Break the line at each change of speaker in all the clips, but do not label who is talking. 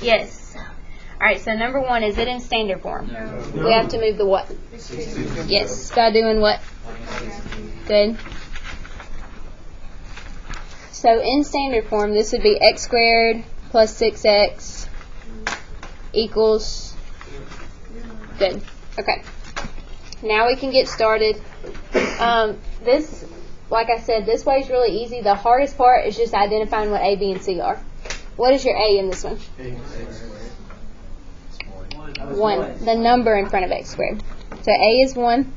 Yes. Alright, so number 1, is it in standard form? No. We have to move the what? Yes. By doing what? Good. So in standard form, this would be x squared plus 6x equals. Good. Okay. Now we can get started. This, like I said, this way is really easy. The hardest part is just identifying what A, B, and C are. What is your A in this one? 1. The number in front of x squared. So A is 1.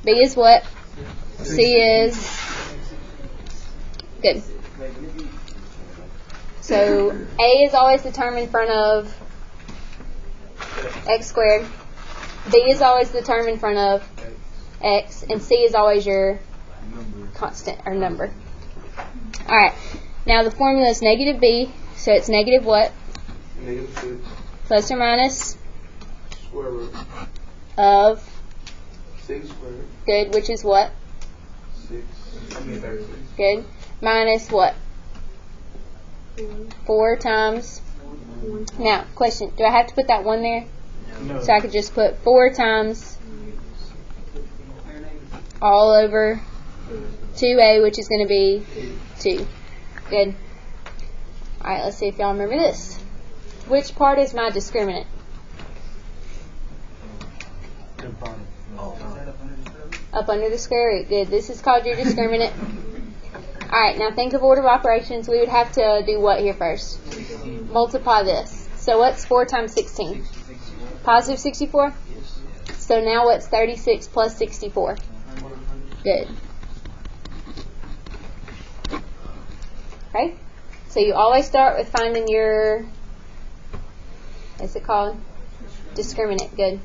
B is what? C is. Good. So A is always the term in front of x squared. B is always the term in front of x. And C is always your constant or number. Alright. Now the formula is negative B. So it's negative what?
Negative 6.
Plus or minus?
Square root.
Of?
6 squared.
Good. Which is what?
6. 36.
Good. Minus what? 4 times. Now, question. Do I have to put that 1 there?
No.
So I could just put 4 times all over 2a, which is going to be 2. Good. Alright, let's see if y'all remember this. Which part is my discriminant? Up under the square root. Good. This is called your discriminant. Alright, now think of order of operations. We would have to do what here first? Multiply this. So what's 4 times 16? Positive 64? So now what's 36 plus 64? Good. Okay? So you always start with finding your, what's it called? Discriminant. Good.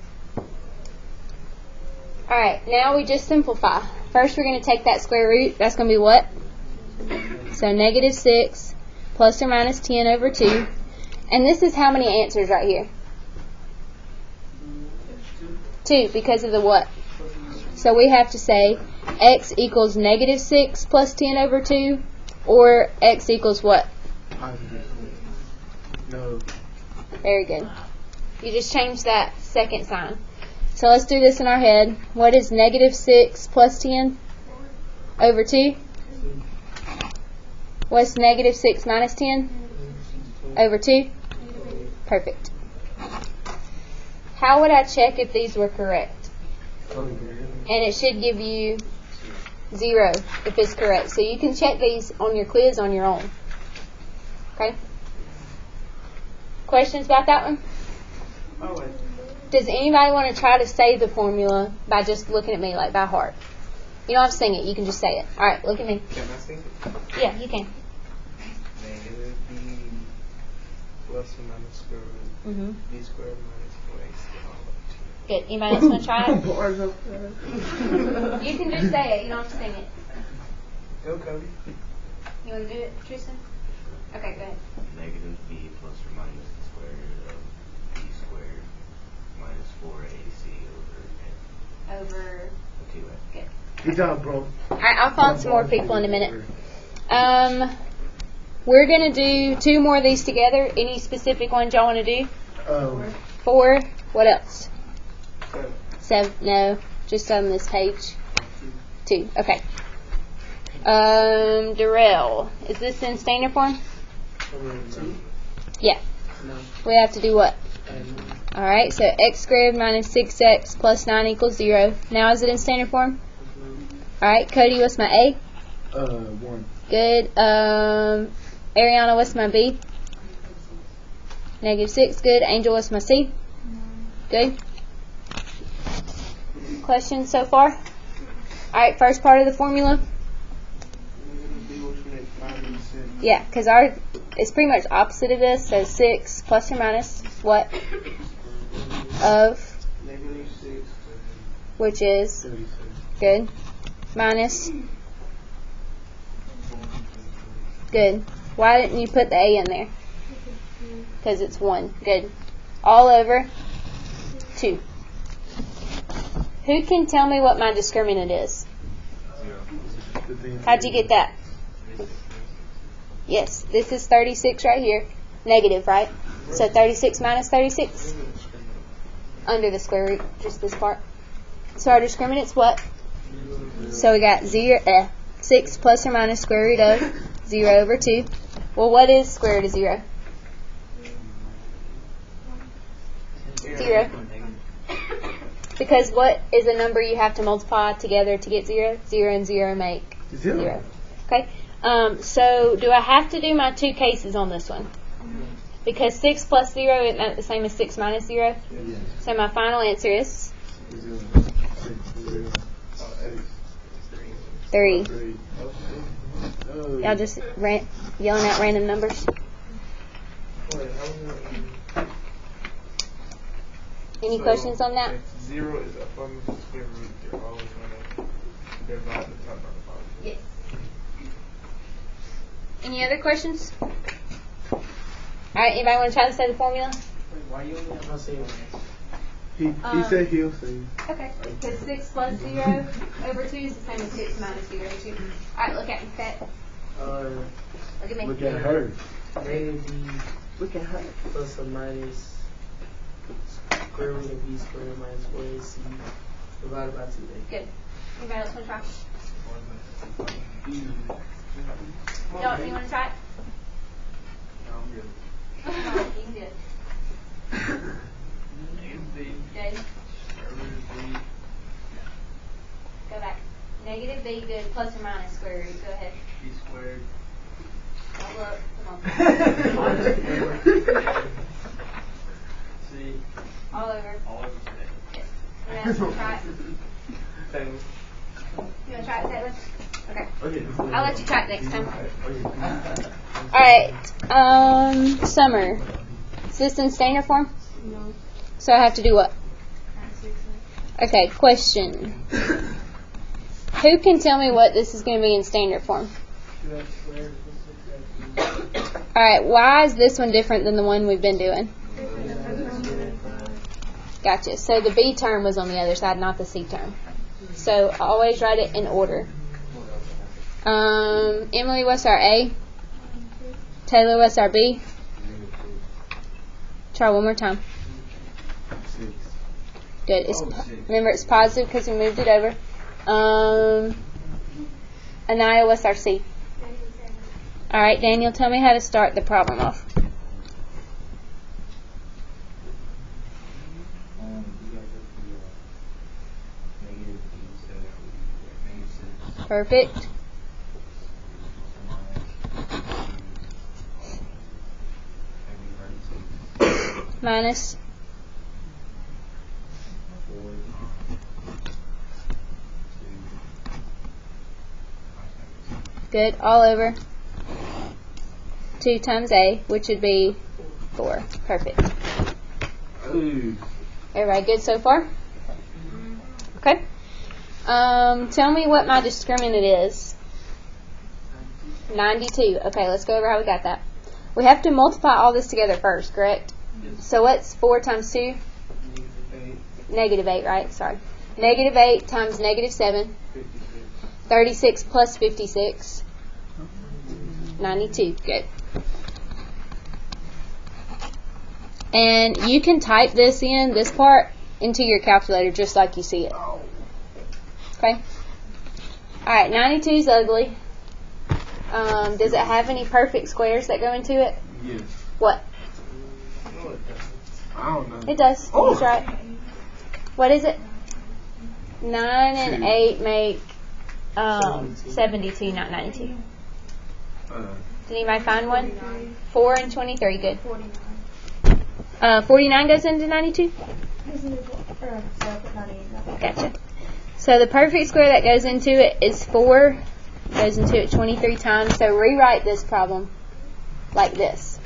Alright, now we just simplify. First we're going to take that square root. That's going to be what? So negative 6 plus or minus 10 over 2. And this is how many answers right here? 2, because of the what? So we have to say x equals negative 6 plus 10 over 2, or x equals what?
No.
Very good. You just change that second sign. So let's do this in our head. What is negative 6 plus 10 over 2? What's negative 6 minus 10 over 2? Perfect. How would I check if these were correct? And it should give you 0 if it's correct. So you can check these on your quiz on your own. Okay? Questions about that one? Does anybody want to try to say the formula by just looking at me, like by heart? You don't have to sing it. You can just say it. All right, look at me.
Can I sing it?
Yeah, you can.
Negative b plus or minus square root b squared minus 4ac.
Good. Anybody else want to try it? You can just say it. You don't have to sing it.
Go, Cody.
You want to do it, Tristan? Okay, go ahead.
Negative b plus or minus the square root of b squared minus 4ac
Over
2a.
Good.
Good job, bro.
All right, I'll find some more people in a minute. We're going to do 2 more of these together. Any specific ones y'all want to do? 4. What else? 7. No, just on this page. 2. Okay. Darrell, is this in standard form? Yeah. We have to do what? Alright, so x squared minus 6x plus 9 equals 0. Now is it in standard form? Alright, Cody, what's my A?
1.
Good. Ariana, what's my B? Negative 6. Good. Angel, what's my C? Good. Questions so far? Alright, first part of the formula. Yeah, because it's pretty much opposite of this. So 6 plus or minus what? Of?
Negative 6.
Which is?
36.
Good. Minus? Good. Why didn't you put the A in there? Because it's 1. Good. All over 2. Who can tell me what my discriminant is? How'd you get that? Yes, this is 36 right here. Negative, right? So 36 minus 36? Under the square root, just this part. So our discriminant's what? So we got 6 plus or minus square root of 0 over 2. Well, what is square root of 0? 0. Because what is a number you have to multiply together to get 0? 0 and 0 make 0. Okay. So do I have to do my two cases on this one? Because 6 plus 0 isn't that the same as 6 minus 0?
Yes.
So my final answer is 3. Y'all just yelling out random numbers. Any questions on that?
0 is up on the square root. They're always going to divide the top by the bottom.
Yes. Any other questions? Alright, anybody want to try to say the formula?
Why you only have to say
He said he'll say.
Okay. Because 6 plus 0 over 2 is the same as 6 minus 0 over 2. Alright, look at me, Pat. Look at me.
Look at her.
negative
Look at her.
plus or minus square root of b squared minus 4ac divided by 2a.
Good. Anybody else want to try? Don't you want to try it?
No, I'm good.
No, you can do it.
Negative b.
Good.
Square root of b.
Go back. Negative b, good. Plus or minus square root. Go ahead.
B squared.
Don't look. Come on.
C.
All over.
All over
Yes. Anybody else want to try it?
Taylor.
You want to try it, Taylor? Okay.
Okay.
I'll let you try it next time. Alright. Summer. Is this in standard form?
No.
So I have to do what? Okay, question. Who can tell me what this is going to be in standard form? Alright, why is this one different than the one we've been doing? Gotcha. So the B term was on the other side, not the C term. So always write it in order. Emily, what's our A? Taylor, what's our B? Try one more time. Good. Remember, it's positive because we moved it over. Anaya, what's our C? All right, Daniel, tell me how to start the problem off. Perfect. Minus. Good. All over 2 times A, which would be 4. Perfect. Everybody good so far? Okay. Tell me what my discriminant is. 92. Okay, let's go over how we got that. We have to multiply all this together first, correct? So what's 4 times 2? Negative 8, right? Sorry. Negative 8 times negative 7. 36 plus 56. 92. Good. And you can type this in, this part, into your calculator just like you see it. Okay? Alright, 92 is ugly. Does it have any perfect squares that go into it?
Yes.
What?
I don't know.
It does. That's right. What is it? 9 and 8 make 72, not 92. Did anybody find one? 4 and 23. Good. 49 goes into 92? Gotcha. So the perfect square that goes into it is 4. Goes into it 23 times. So rewrite this problem like this.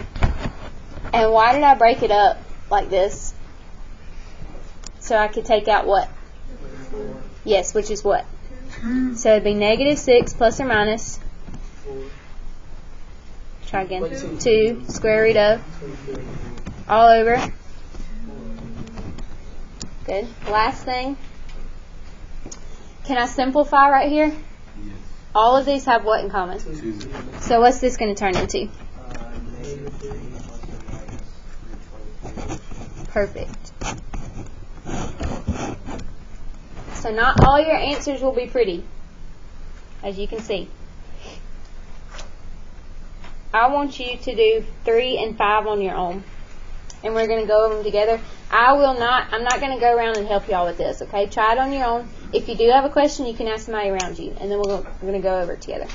And why did I break it up like this? So I could take out what? Yes, which is what? So it'd be negative 6 plus or minus. Try again. 2 square root of. All over. Good. Last thing. Can I simplify right here? All of these have what in common? So what's this going to turn into? Perfect. So not all your answers will be pretty, as you can see. I want you to do 3 and 5 on your own, and we're going to go over them together. I'm not going to go around and help y'all with this, okay? Try it on your own. If you do have a question, you can ask somebody around you, and then we're going to go over it together.